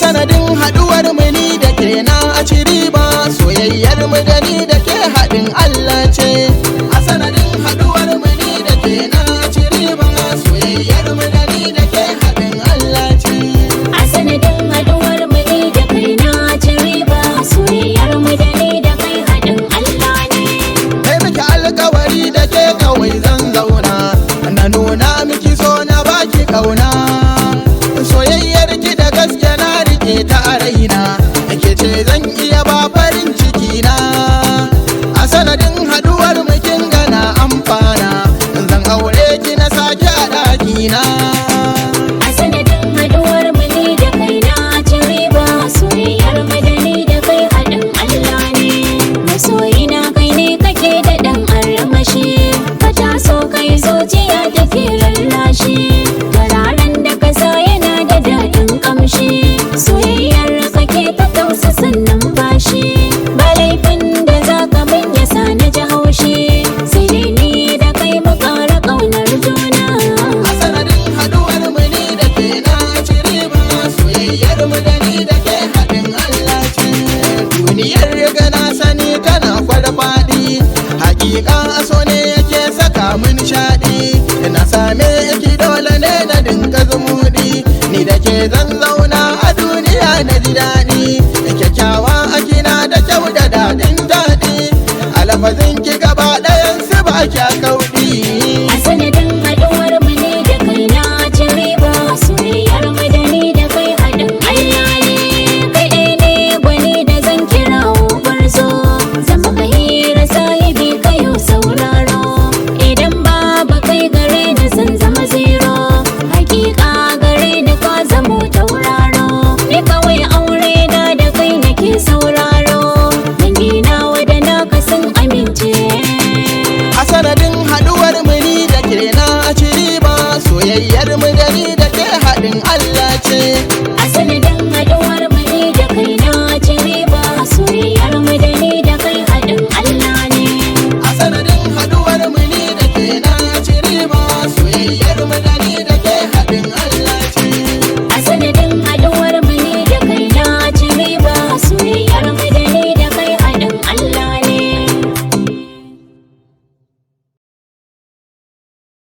sanadin haduwar mu ni da ke na ci riba, soyayyar mu da ni da ke haɗin Allah ce. A sanadin haduwar mu ni da ke na ci riba, soyayyar mu da ni da ke haɗin Allah ce. A sanadin haduwar mu ni da kai na ci riba, soyayyar mu da ni da kai haɗin Allah ne. Kai miki alkawari da ke kawai zan zauna, na nuna miki so na baki kauna. Soyayyar ki da gaske na rike ta a raina, ake ce zan iya ba farin ciki na. A sanadin haduwar mu kin gana amfana, zan aure ki na sake a ɗakina. A sanadin haduwar mu ni da kai na ci riba, soyayyar mu da ni da kai haɗin Allah ne. Masoyina kai ne kake da ɗan armashi, ka taso kai zuciya take lallashi. Turaren da ka sa yana da daɗin ƙamshi, soyayyar kake ta tausasan numfashi. Ba laifin da za ka min ya sa na ji haushi, sai dai ni da kai mu ƙara ƙaunar juna. A sanadin haduwar mu ni da ke na ci riba, soyayyar mu da ni da ke haɗin Allah ce. Duniyar riga na sani tana farfaɗi, hakika so ne yake saka mun nishaɗi. Na same ki dole ne na dinga zumuɗi, ni da ke zan zauna a duniya na ji daɗi.